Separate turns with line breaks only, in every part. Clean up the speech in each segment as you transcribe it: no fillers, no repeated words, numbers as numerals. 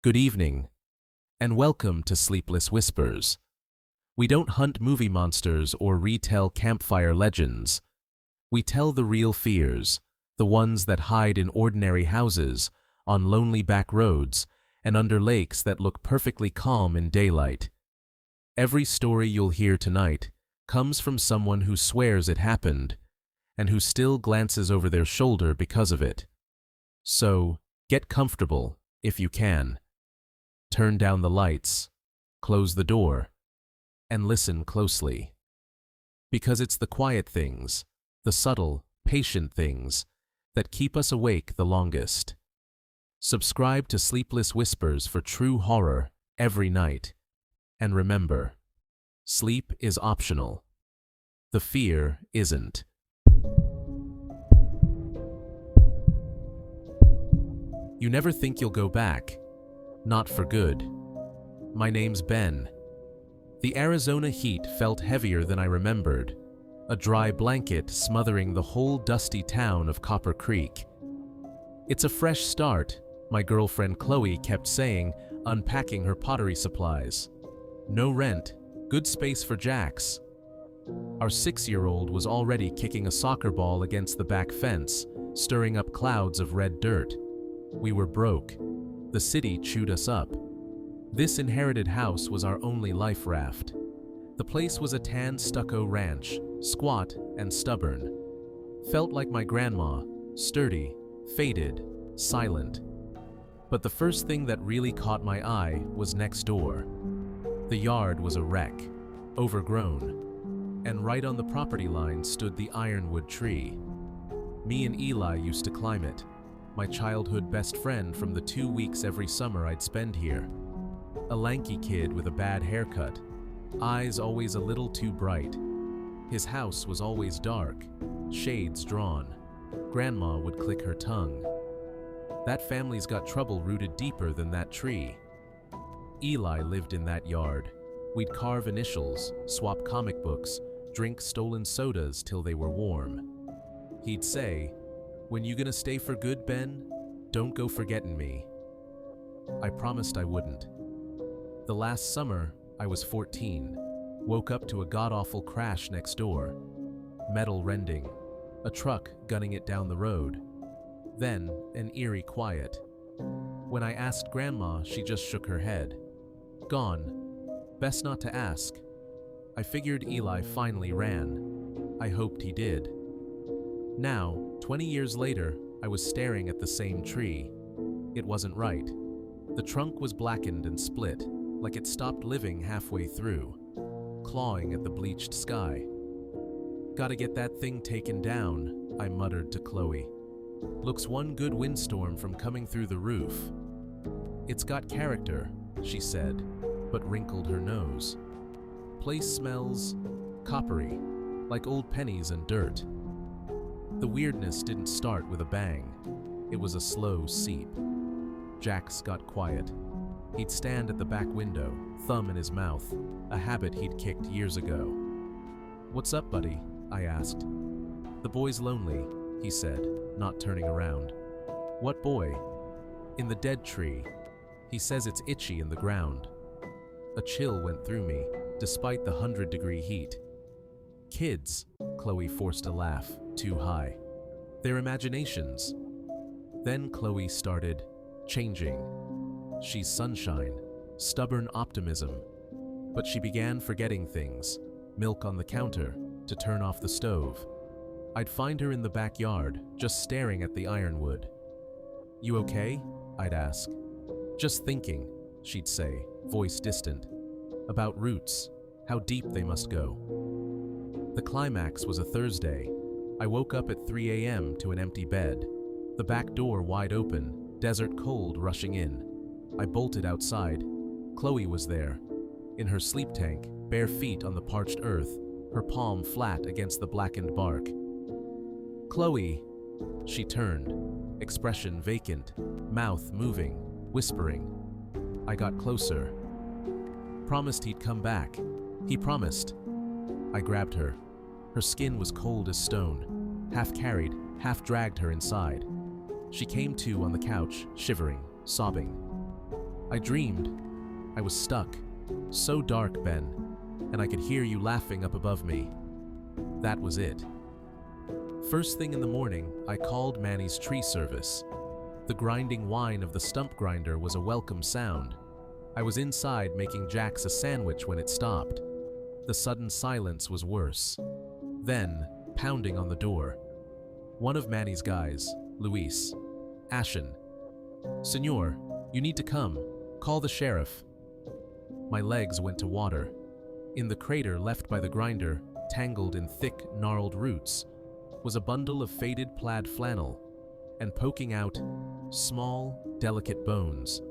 Good evening, and welcome to Sleeplis Whispers. We don't hunt movie monsters or retell campfire legends. We tell the real fears, the ones that hide in ordinary houses, on lonely back roads, and under lakes that look perfectly calm in daylight. Every story you'll hear tonight comes from someone who swears it happened, and who still glances over their shoulder because of it. So, get comfortable, if you can. Turn down the lights, close the door, and listen closely. Because it's the quiet things, the subtle, patient things, that keep us awake the longest. Subscribe to Sleeplis Whispers for true horror every night. And remember, sleep is optional. The fear isn't. You never think you'll go back. Not for good. My name's Ben. The Arizona heat felt heavier than I remembered, a dry blanket smothering the whole dusty town of Copper Creek. It's a fresh start, my girlfriend Chloe kept saying, unpacking her pottery supplies. No rent, good space for Jax. Our 6-year-old was already kicking a soccer ball against the back fence, stirring up clouds of red dirt. We were broke. The city chewed us up. This inherited house was our only life raft. The place was a tan stucco ranch, squat and stubborn. Felt like my grandma, sturdy, faded, silent. But the first thing that really caught my eye was next door. The yard was a wreck, overgrown, and right on the property line stood the ironwood tree. Me and Eli used to climb it. My childhood best friend from the 2 weeks every summer I'd spend here. A lanky kid with a bad haircut, eyes always a little too bright. His house was always dark, shades drawn. Grandma would click her tongue. That family's got trouble rooted deeper than that tree. Eli lived in that yard. We'd carve initials, swap comic books, drink stolen sodas till they were warm. He'd say, "When you gonna stay for good, Ben? Don't go forgetting me." I promised I wouldn't. The last summer, I was 14, woke up to a god-awful crash next door. Metal rending, a truck gunning it down the road. Then, an eerie quiet. When I asked Grandma, she just shook her head. Gone. Best not to ask. I figured Eli finally ran. I hoped he did. Now, 20 years later, I was staring at the same tree. It wasn't right. The trunk was blackened and split, like it stopped living halfway through, clawing at the bleached sky. "Gotta get that thing taken down," I muttered to Chloe. "Looks one good windstorm from coming through the roof." "It's got character," she said, but wrinkled her nose. "Place smells coppery, like old pennies and dirt." The weirdness didn't start with a bang. It was a slow seep. Jax got quiet. He'd stand at the back window, thumb in his mouth, a habit he'd kicked years ago. "What's up, buddy?" I asked. "The boy's lonely," he said, not turning around. "What boy?" "In the dead tree. He says it's itchy in the ground." A chill went through me, despite the 100-degree heat. "Kids," Chloe forced a laugh, too high. "Their imaginations." Then Chloe started changing. She's sunshine, stubborn optimism. But she began forgetting things, milk on the counter, to turn off the stove. I'd find her in the backyard, just staring at the ironwood. "You okay?" I'd ask. "Just thinking," she'd say, voice distant. "About roots, how deep they must go." The climax was a Thursday. I woke up at 3 a.m. to an empty bed, the back door wide open, desert cold rushing in. I bolted outside. Chloe was there, in her sleep tank, bare feet on the parched earth, her palm flat against the blackened bark. "Chloe!" She turned, expression vacant, mouth moving, whispering. I got closer. "Promised he'd come back. He promised." I grabbed her. Her skin was cold as stone. Half carried, half dragged her inside. She came to on the couch, shivering, sobbing. I dreamed. I was stuck. So dark, Ben, and I could hear you laughing up above me. That was it. First thing in the morning, I called Manny's tree service. The grinding whine of the stump grinder was a welcome sound. I was inside making Jax a sandwich when it stopped. The sudden silence was worse. Then, pounding on the door. One of Manny's guys, Luis. Ashen. "Senor, you need to come. Call the sheriff." My legs went to water. In the crater left by the grinder, tangled in thick, gnarled roots, was a bundle of faded plaid flannel, and poking out, small, delicate bones,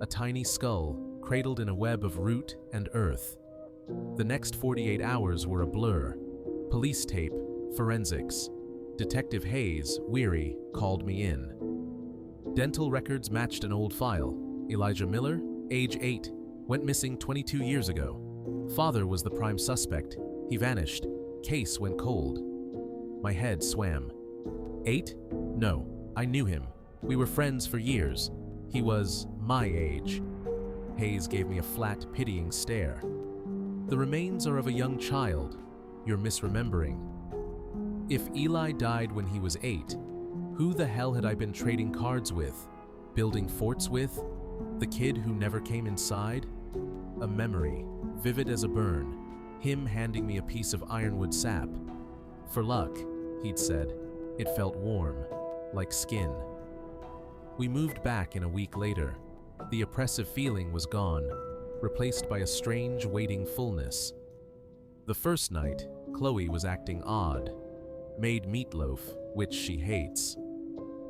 a tiny skull cradled in a web of root and earth. The next 48 hours were a blur. Police tape, forensics. Detective Hayes, weary, called me in. Dental records matched an old file. Elijah Miller, age 8, went missing 22 years ago. Father was the prime suspect. He vanished. Case went cold. My head swam. 8? No, I knew him. We were friends for years. He was my age. Hayes gave me a flat, pitying stare. The remains are of a young child. You're misremembering. If Eli died when he was 8, who the hell had I been trading cards with? Building forts with? The kid who never came inside? A memory, vivid as a burn. Him handing me a piece of ironwood sap. For luck, he'd said. It felt warm, like skin. We moved back in a week later. The oppressive feeling was gone, replaced by a strange, waiting fullness. The first night, Chloe was acting odd. Made meatloaf, which she hates.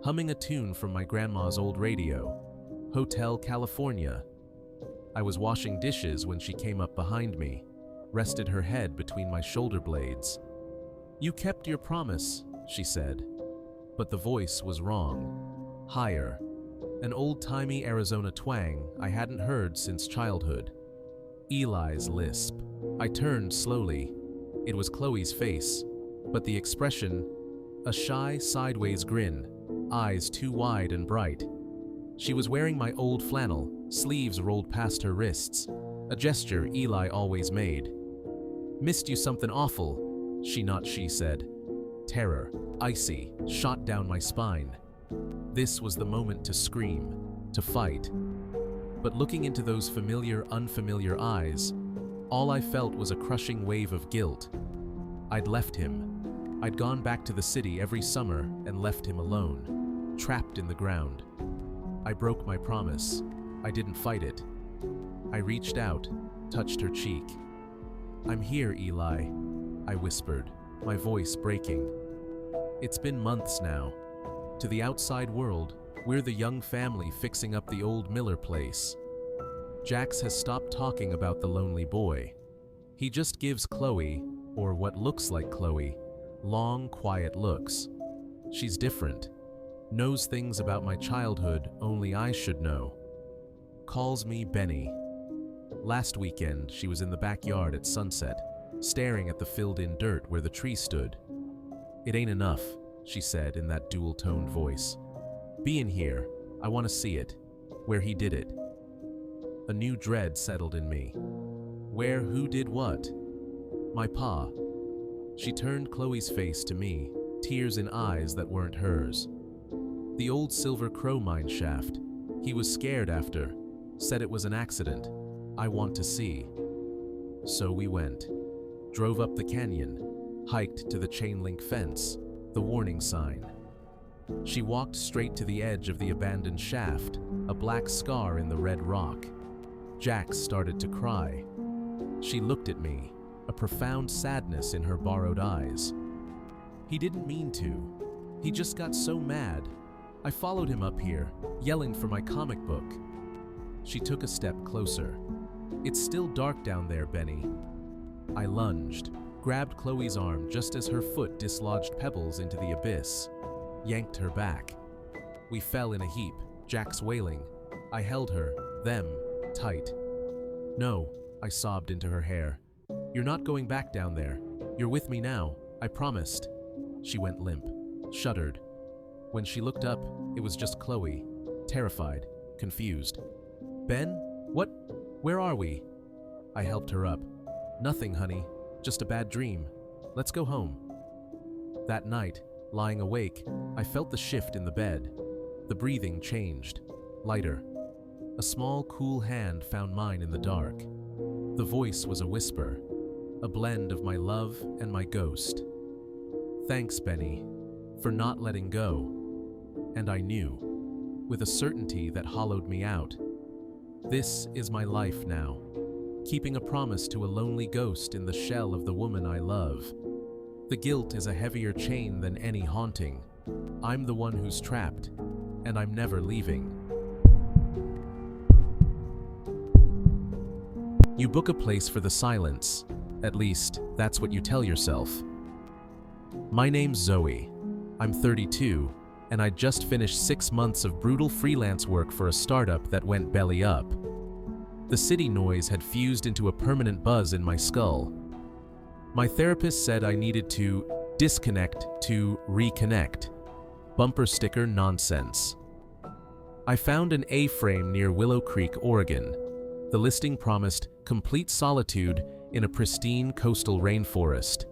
Humming a tune from my grandma's old radio. Hotel California. I was washing dishes when she came up behind me, rested her head between my shoulder blades. "You kept your promise," she said. But the voice was wrong. Higher. An old-timey Arizona twang I hadn't heard since childhood. Eli's lisp. I turned slowly. It was Chloe's face, but the expression, a shy, sideways grin, eyes too wide and bright. She was wearing my old flannel, sleeves rolled past her wrists, a gesture Eli always made. "Missed you something awful," she said. Terror, icy, shot down my spine. This was the moment to scream, to fight. But looking into those familiar, unfamiliar eyes, all I felt was a crushing wave of guilt. I'd left him. I'd gone back to the city every summer and left him alone, trapped in the ground. I broke my promise. I didn't fight it. I reached out, touched her cheek. "I'm here, Eli," I whispered, my voice breaking. It's been months now. To the outside world, we're the young family fixing up the old Miller place. Jax has stopped talking about the lonely boy. He just gives Chloe, or what looks like Chloe, long, quiet looks. She's different. Knows things about my childhood only I should know. Calls me Benny. Last weekend, she was in the backyard at sunset, staring at the filled-in dirt where the tree stood. "It ain't enough," she said in that dual-toned voice. "Be in here. I want to see it. Where he did it." A new dread settled in me. Where who did what? My pa. She turned Chloe's face to me, tears in eyes that weren't hers. The old Silver Crow mine shaft. He was scared after. Said it was an accident. I want to see. So we went. Drove up the canyon. Hiked to the chain-link fence. The warning sign. She walked straight to the edge of the abandoned shaft, a black scar in the red rock. Jax started to cry. She looked at me, a profound sadness in her borrowed eyes. He didn't mean to. He just got so mad. I followed him up here, yelling for my comic book. She took a step closer. "It's still dark down there, Benny." I lunged, grabbed Chloe's arm just as her foot dislodged pebbles into the abyss, yanked her back. We fell in a heap, Jax wailing. I held her, them, tight. "No," I sobbed into her hair. "You're not going back down there. You're with me now, I promised." She went limp, shuddered. When she looked up, it was just Chloe, terrified, confused. Ben? What? Where are we? I helped her up. Nothing, honey. Just a bad dream. Let's go home. That night, lying awake, I felt the shift in the bed. The breathing changed. Lighter. A small, cool hand found mine in the dark. The voice was a whisper, a blend of my love and my ghost. Thanks, Benny, for not letting go. And I knew, with a certainty that hollowed me out, this is my life now, keeping a promise to a lonely ghost in the shell of the woman I love. The guilt is a heavier chain than any haunting. I'm the one who's trapped, and I'm never leaving. You book a place for the silence. At least, that's what you tell yourself. My name's Zoe. I'm 32, and I just finished 6 months of brutal freelance work for a startup that went belly up. The city noise had fused into a permanent buzz in my skull. My therapist said I needed to disconnect to reconnect. Bumper sticker nonsense. I found an A-frame near Willow Creek, Oregon. The listing promised complete solitude in a pristine coastal rainforest.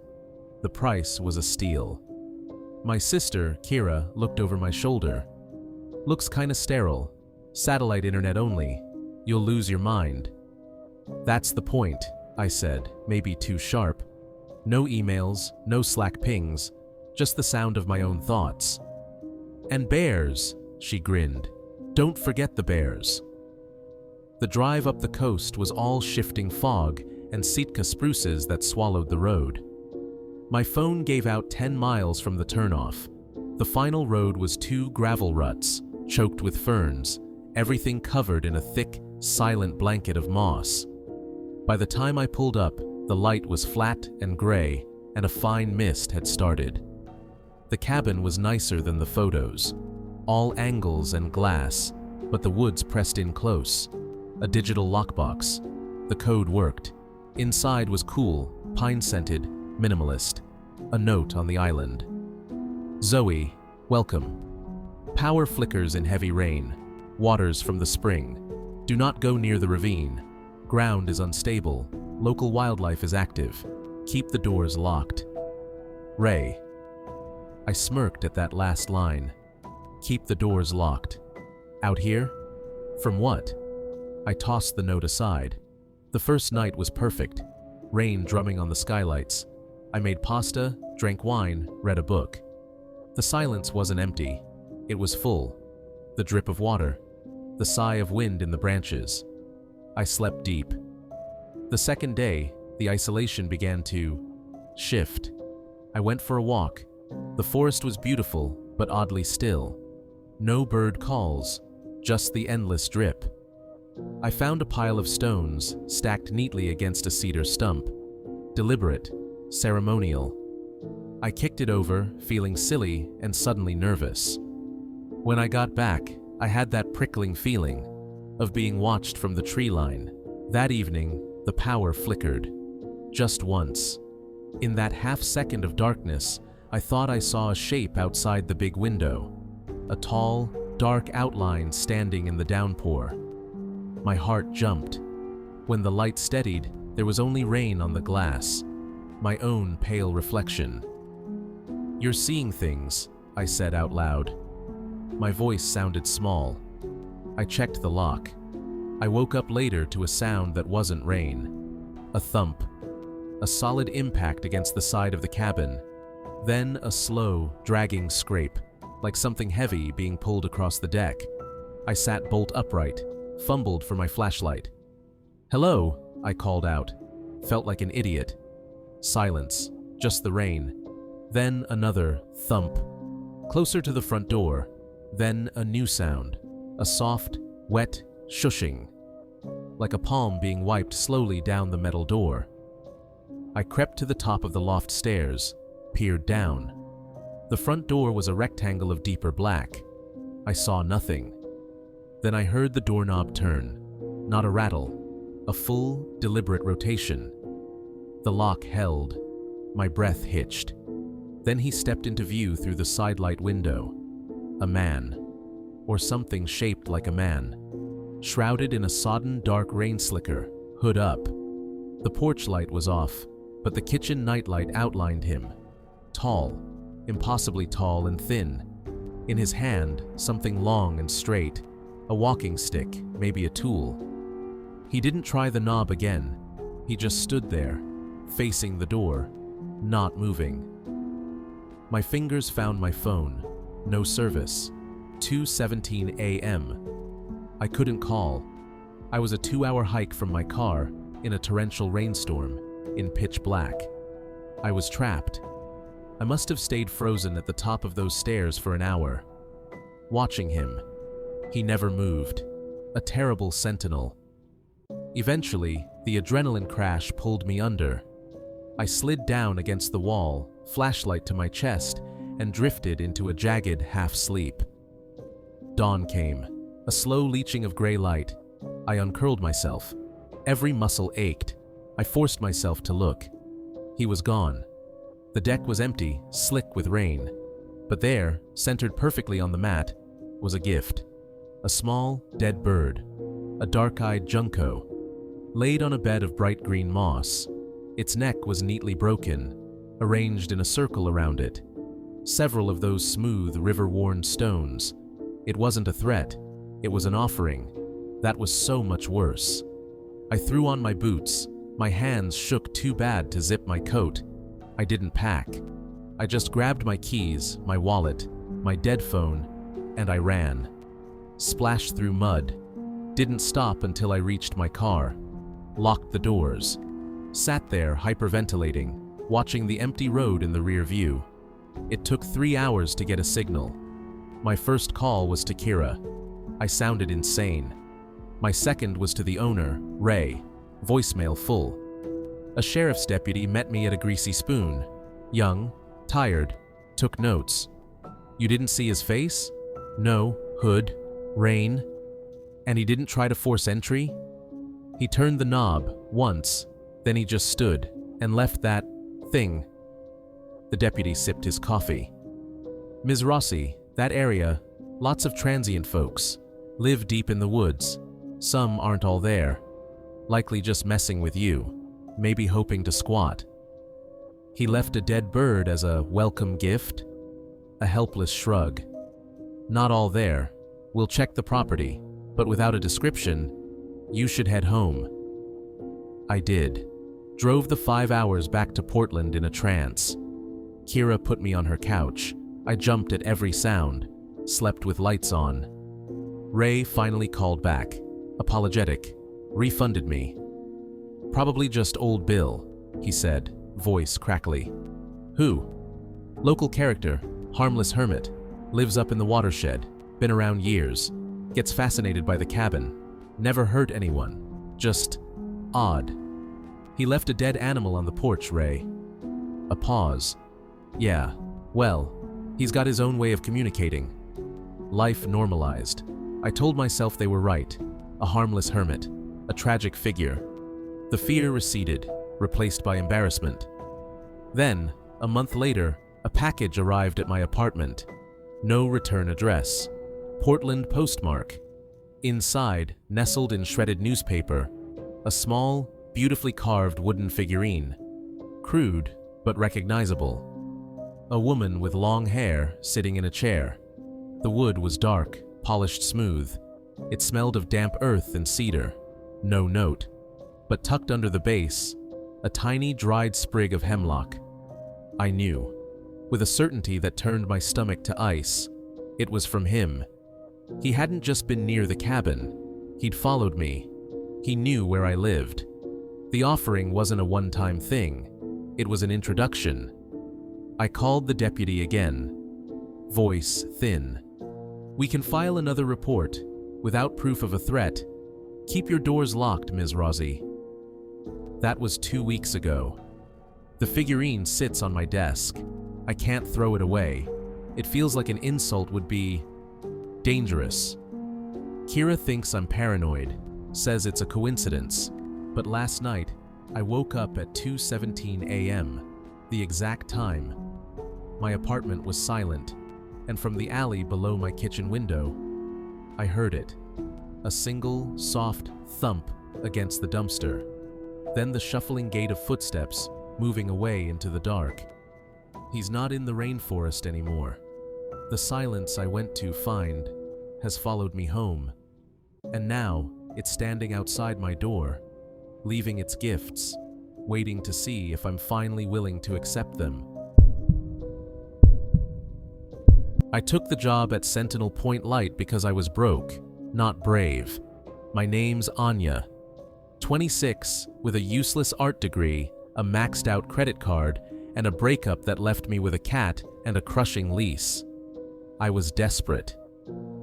The price was a steal. My sister, Kira, looked over my shoulder. Looks kinda sterile. Satellite internet only. You'll lose your mind. That's the point, I said, maybe too sharp. No emails, no Slack pings, just the sound of my own thoughts. And bears, she grinned. Don't forget the bears. The drive up the coast was all shifting fog and Sitka spruces that swallowed the road. My phone gave out 10 miles from the turnoff. The final road was 2 gravel ruts, choked with ferns, everything covered in a thick, silent blanket of moss. By the time I pulled up, the light was flat and gray, and a fine mist had started. The cabin was nicer than the photos. All angles and glass, but the woods pressed in close. A digital lockbox. The code worked. Inside was cool, pine-scented, minimalist. A note on the island. Zoe, welcome. Power flickers in heavy rain. Waters from the spring. Do not go near the ravine. Ground is unstable. Local wildlife is active. Keep the doors locked. Ray. I smirked at that last line. Keep the doors locked. Out here? From what? I tossed the note aside. The first night was perfect. Rain drumming on the skylights. I made pasta, drank wine, read a book. The silence wasn't empty. It was full. The drip of water. The sigh of wind in the branches. I slept deep. The second day, the isolation began to shift. I went for a walk. The forest was beautiful, but oddly still. No bird calls, just the endless drip. I found a pile of stones stacked neatly against a cedar stump. Deliberate, ceremonial. I kicked it over, feeling silly and suddenly nervous. When I got back, I had that prickling feeling of being watched from the tree line. That evening, the power flickered. Just once. In that half-second of darkness, I thought I saw a shape outside the big window. A tall, dark outline standing in the downpour. My heart jumped. When the light steadied, there was only rain on the glass. My own pale reflection. You're seeing things, I said out loud. My voice sounded small. I checked the lock. I woke up later to a sound that wasn't rain. A thump. A solid impact against the side of the cabin. Then a slow, dragging scrape, like something heavy being pulled across the deck. I sat bolt upright, fumbled for my flashlight. Hello, I called out. Felt like an idiot. Silence, just the rain. Then another thump. Closer to the front door. Then a new sound. A soft, wet shushing. Like a palm being wiped slowly down the metal door. I crept to the top of the loft stairs, peered down. The front door was a rectangle of deeper black. I saw nothing. Then I heard the doorknob turn. Not a rattle. A full, deliberate rotation. The lock held. My breath hitched. Then he stepped into view through the sidelight window. A man. Or something shaped like a man. shrouded in a sodden dark rain slicker, hood up. The porch light was off, but the kitchen nightlight outlined him. Tall, impossibly tall and thin. In his hand, something long and straight. A walking stick, maybe a tool. He didn't try the knob again. He just stood there, facing the door, not moving. My fingers found my phone. No service. 2:17 a.m. I couldn't call. I was a 2-hour hike from my car, in a torrential rainstorm, in pitch black. I was trapped. I must have stayed frozen at the top of those stairs for an hour. Watching him. He never moved. A terrible sentinel. Eventually, the adrenaline crash pulled me under. I slid down against the wall, flashlight to my chest, and drifted into a jagged half-sleep. Dawn came, a slow leaching of gray light. I uncurled myself. Every muscle ached. I forced myself to look. He was gone. The deck was empty, slick with rain. But there, centered perfectly on the mat, was a gift. A small, dead bird. A dark-eyed junco. Laid on a bed of bright green moss. Its neck was neatly broken, arranged in a circle around it. Several of those smooth, river-worn stones. It wasn't a threat. It was an offering. That was so much worse. I threw on my boots. My hands shook too bad to zip my coat. I didn't pack. I just grabbed my keys, my wallet, my dead phone, and I ran. Splashed through mud. Didn't stop until I reached my car. Locked the doors. Sat there hyperventilating, watching the empty road in the rear view. It took 3 hours to get a signal. My first call was to Kira. I sounded insane. My second was to the owner, Ray. Voicemail full. A sheriff's deputy met me at a Greasy Spoon. Young, tired, took notes. You didn't see his face? No, hood, rain. And he didn't try to force entry? He turned the knob once, then he just stood and left that thing. The deputy sipped his coffee. Ms. Rossi, that area, lots of transient folks, live deep in the woods. Some aren't all there. Likely just messing with you, maybe hoping to squat. He left a dead bird as a welcome gift? A helpless shrug. Not all there. We'll check the property, but without a description, you should head home. I did. Drove the 5 hours back to Portland in a trance. Kira put me on her couch. I jumped at every sound, slept with lights on. Ray finally called back, apologetic, refunded me. Probably just old Bill, he said, voice crackly. Who? Local character, harmless hermit, lives up in the watershed, been around years, gets fascinated by the cabin, never hurt anyone, just odd. He left a dead animal on the porch, Ray. A pause. Yeah, well, he's got his own way of communicating. Life normalized. I told myself they were right. A harmless hermit, a tragic figure. The fear receded, replaced by embarrassment. Then, a month later, a package arrived at my apartment. No return address. Portland postmark. Inside, nestled in shredded newspaper, a small, beautifully carved wooden figurine. Crude, but recognizable. A woman with long hair sitting in a chair. The wood was dark, polished smooth. It smelled of damp earth and cedar. No note. But tucked under the base, a tiny dried sprig of hemlock. I knew, with a certainty that turned my stomach to ice. It was from him. He hadn't just been near the cabin. He'd followed me. He knew where I lived. The offering wasn't a one-time thing. It was an introduction. I called the deputy again. Voice thin. We can file another report, without proof of a threat. Keep your doors locked, Ms. Rossi. That was 2 weeks ago. The figurine sits on my desk. I can't throw it away. It feels like an insult would be dangerous. Kira thinks I'm paranoid, says it's a coincidence. But last night, I woke up at 2:17 a.m., the exact time. My apartment was silent, and from the alley below my kitchen window, I heard it. A single, soft thump against the dumpster. Then the shuffling gait of footsteps moving away into the dark. He's not in the rainforest anymore. The silence I went to find has followed me home. And now it's standing outside my door, leaving its gifts, waiting to see if I'm finally willing to accept them. I took the job at Sentinel Point Light because I was broke, not brave. My name's Anya, 26, with a useless art degree, a maxed-out credit card, and a breakup that left me with a cat and a crushing lease. I was desperate.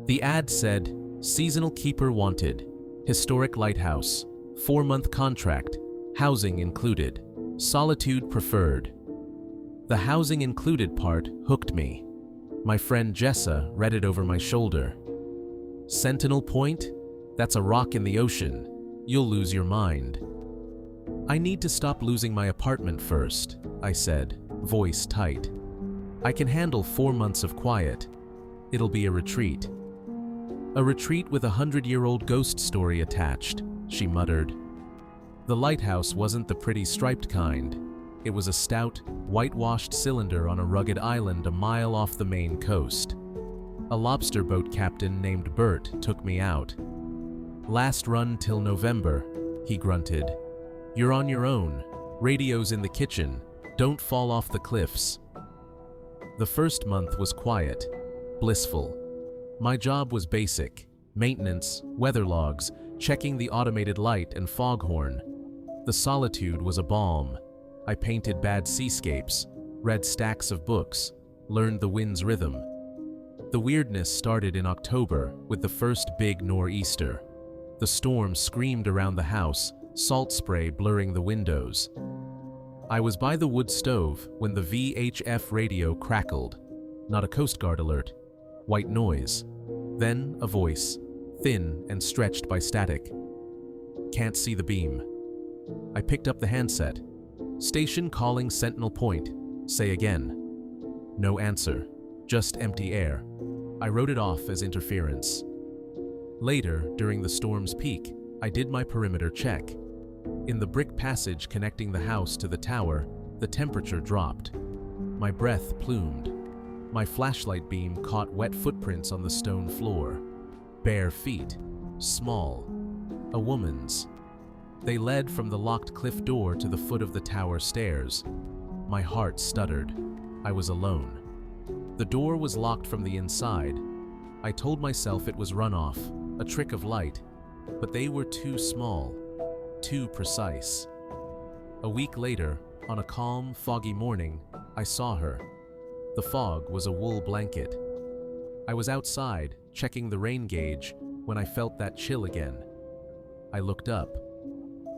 The ad said, "Seasonal keeper wanted. Historic lighthouse. 4-month contract. Housing included. Solitude preferred." The housing included part hooked me. My friend Jessa read it over my shoulder. "Sentinel Point? That's a rock in the ocean. You'll lose your mind." "I need to stop losing my apartment first," I said, voice tight. "I can handle 4 months of quiet. It'll be a retreat." "A retreat with a 100-year-old ghost story attached," she muttered. The lighthouse wasn't the pretty striped kind. It was a stout, whitewashed cylinder on a rugged island a mile off the main coast. A lobster boat captain named Bert took me out. "Last run till November," he grunted. "You're on your own. Radio's in the kitchen. Don't fall off the cliffs." The first month was quiet, blissful. My job was basic: maintenance, weather logs, checking the automated light and foghorn. The solitude was a balm. I painted bad seascapes, read stacks of books, learned the wind's rhythm. The weirdness started in October with the first big nor'easter. The storm screamed around the house, salt spray blurring the windows. I was by the wood stove when the VHF radio crackled. Not a Coast Guard alert. White noise. Then a voice, thin and stretched by static. "Can't see the beam." I picked up the handset. "Station calling Sentinel Point. Say again." No answer. Just empty air. I wrote it off as interference. Later, during the storm's peak, I did my perimeter check. In the brick passage connecting the house to the tower, the temperature dropped. My breath plumed. My flashlight beam caught wet footprints on the stone floor. Bare feet. Small. A woman's. They led from the locked cliff door to the foot of the tower stairs. My heart stuttered. I was alone. The door was locked from the inside. I told myself it was runoff, a trick of light, but they were too small, too precise. A week later, on a calm, foggy morning, I saw her. The fog was a wool blanket. I was outside, checking the rain gauge, when I felt that chill again. I looked up.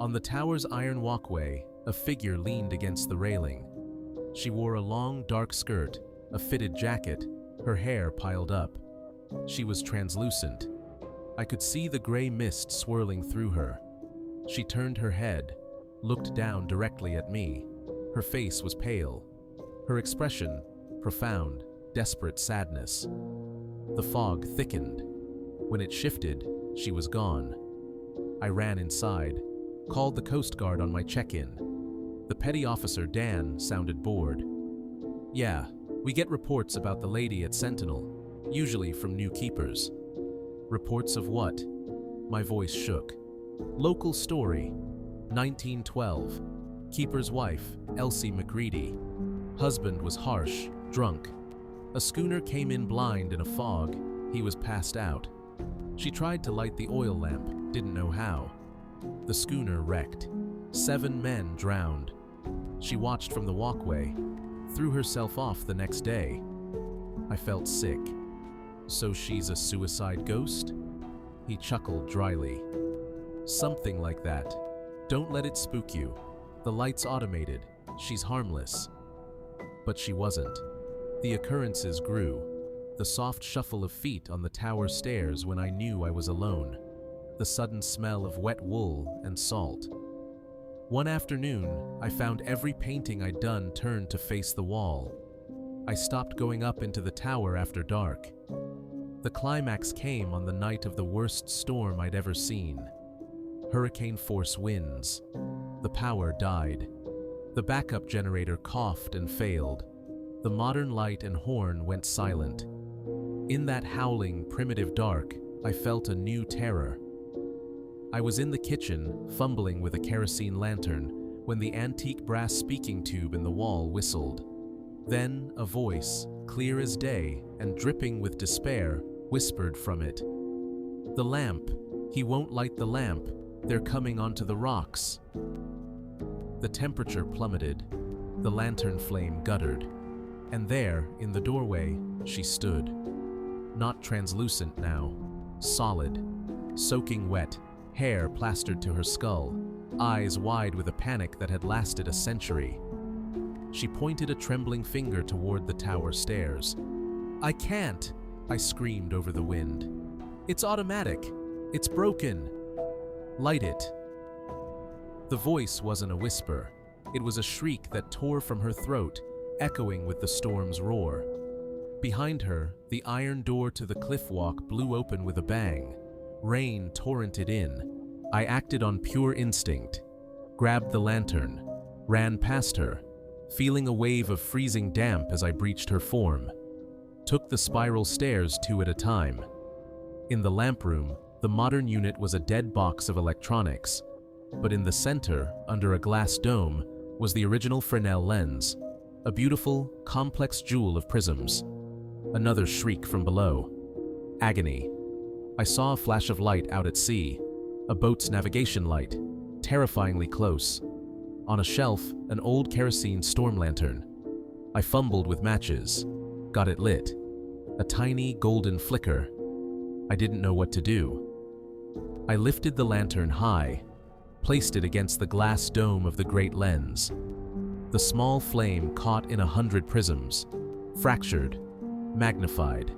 On the tower's iron walkway, a figure leaned against the railing. She wore a long, dark skirt, a fitted jacket, her hair piled up. She was translucent. I could see the gray mist swirling through her. She turned her head, looked down directly at me. Her face was pale. Her expression, profound, desperate sadness. The fog thickened. When it shifted, she was gone. I ran inside, called the Coast Guard on my check-in. The petty officer, Dan, sounded bored. "Yeah, we get reports about the lady at Sentinel, usually from new keepers." "Reports of what?" My voice shook. "Local story. 1912. Keeper's wife, Elsie McGreedy. Husband was harsh, drunk. A schooner came in blind in a fog. He was passed out. She tried to light the oil lamp, didn't know how. The schooner wrecked. 7 men drowned. She watched from the walkway, threw herself off the next day. I felt sick. So she's a suicide ghost? He chuckled dryly. Something like that. Don't let it spook you. The light's automated. She's harmless. But she wasn't. The occurrences grew. The soft shuffle of feet on the tower stairs when I knew I was alone. The sudden smell of wet wool and salt. One afternoon, I found every painting I'd done turned to face the wall. I stopped going up into the tower after dark. The climax came on the night of the worst storm I'd ever seen. Hurricane-force winds. The power died. The backup generator coughed and failed. The modern light and horn went silent. In that howling, primitive dark, I felt a new terror. I was in the kitchen, fumbling with a kerosene lantern, when the antique brass speaking tube in the wall whistled. Then a voice, clear as day and dripping with despair, whispered from it. "The lamp. He won't light the lamp. They're coming onto the rocks." The temperature plummeted. The lantern flame guttered. And there, in the doorway, she stood. Not translucent now. Solid. Soaking wet. Hair plastered to her skull. Eyes wide with a panic that had lasted a century. She pointed a trembling finger toward the tower stairs. "I can't!" I screamed over the wind. "It's automatic. It's broken. Light it." The voice wasn't a whisper. It was a shriek that tore from her throat, echoing with the storm's roar. Behind her, the iron door to the cliff walk blew open with a bang. Rain torrented in. I acted on pure instinct. Grabbed the lantern. Ran past her, feeling a wave of freezing damp as I breached her form. Took the spiral stairs 2 at a time. In the lamp room, the modern unit was a dead box of electronics. But in the center, under a glass dome, was the original Fresnel lens, a beautiful, complex jewel of prisms. Another shriek from below. Agony. I saw a flash of light out at sea, a boat's navigation light, terrifyingly close. On a shelf, an old kerosene storm lantern. I fumbled with matches, got it lit. A tiny golden flicker. I didn't know what to do. I lifted the lantern high, placed it against the glass dome of the great lens. The small flame caught in 100 prisms, fractured, magnified.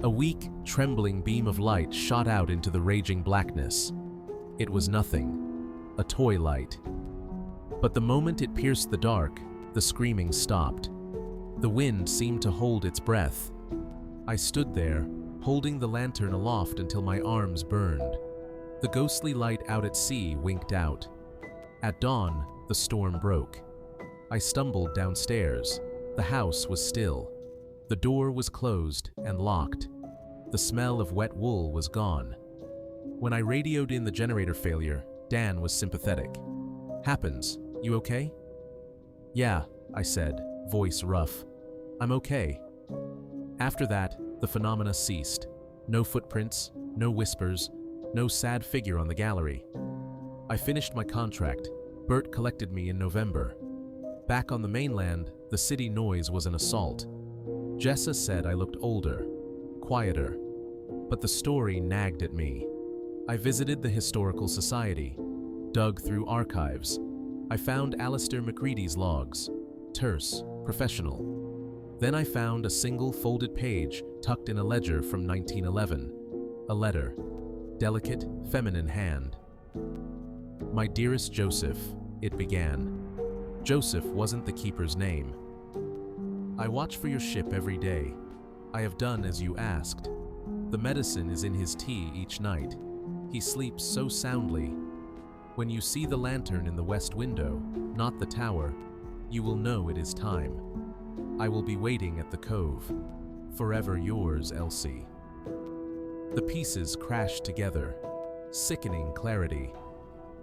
A weak, trembling beam of light shot out into the raging blackness. It was nothing, a toy light. But the moment it pierced the dark, the screaming stopped. The wind seemed to hold its breath. I stood there, holding the lantern aloft until my arms burned. The ghostly light out at sea winked out. At dawn, the storm broke. I stumbled downstairs. The house was still. The door was closed and locked. The smell of wet wool was gone. When I radioed in the generator failure, Dan was sympathetic. "Happens. You okay?" "Yeah," I said, voice rough. "I'm okay." After that, the phenomena ceased. No footprints, no whispers, no sad figure on the gallery. I finished my contract. Bert collected me in November. Back on the mainland, the city noise was an assault. Jessa said I looked older, quieter, but the story nagged at me. I visited the Historical Society, dug through archives. I found Alistair McCready's logs, terse, professional. Then I found a single folded page tucked in a ledger from 1911, a letter, delicate, feminine hand. "My dearest Joseph," it began. Joseph wasn't the keeper's name. "I watch for your ship every day. I have done as you asked. The medicine is in his tea each night. He sleeps so soundly. When you see the lantern in the west window, not the tower, you will know it is time. I will be waiting at the cove. Forever yours, Elsie." The pieces crashed together. Sickening clarity.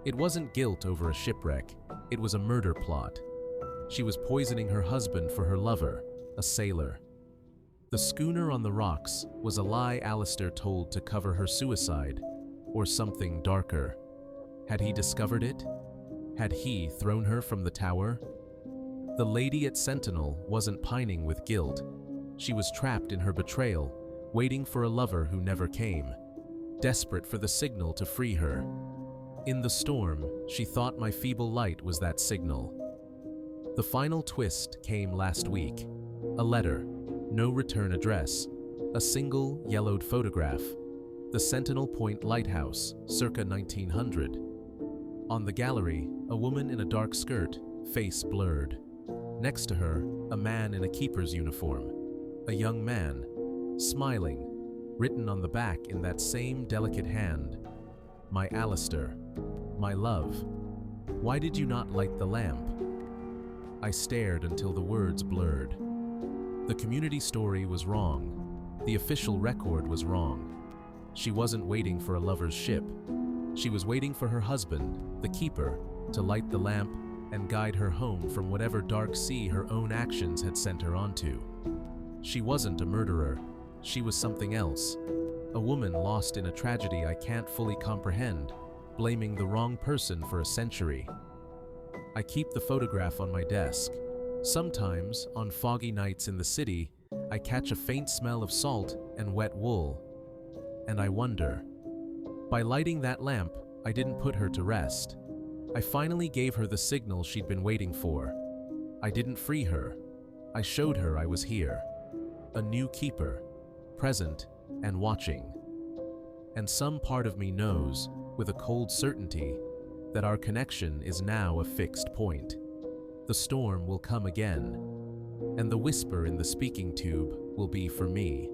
It wasn't guilt over a shipwreck. It was a murder plot. She was poisoning her husband for her lover, a sailor. The schooner on the rocks was a lie Alistair told to cover her suicide, or something darker. Had he discovered it? Had he thrown her from the tower? The lady at Sentinel wasn't pining with guilt. She was trapped in her betrayal, waiting for a lover who never came, desperate for the signal to free her. In the storm, she thought my feeble light was that signal. The final twist came last week. A letter, no return address, a single yellowed photograph, the Sentinel Point Lighthouse, circa 1900. On the gallery, a woman in a dark skirt, face blurred. Next to her, a man in a keeper's uniform. A young man, smiling, written on the back in that same delicate hand, "My Alistair, my love, why did you not light the lamp?" I stared until the words blurred. The community story was wrong. The official record was wrong. She wasn't waiting for a lover's ship. She was waiting for her husband, the keeper, to light the lamp and guide her home from whatever dark sea her own actions had sent her onto. She wasn't a murderer. She was something else. A woman lost in a tragedy I can't fully comprehend, blaming the wrong person for a century. I keep the photograph on my desk. Sometimes, on foggy nights in the city, I catch a faint smell of salt and wet wool. And I wonder, by lighting that lamp, I didn't put her to rest. I finally gave her the signal she'd been waiting for. I didn't free her. I showed her I was here. A new keeper, present and watching. And some part of me knows, with a cold certainty, that our connection is now a fixed point. The storm will come again, and the whisper in the speaking tube will be for me.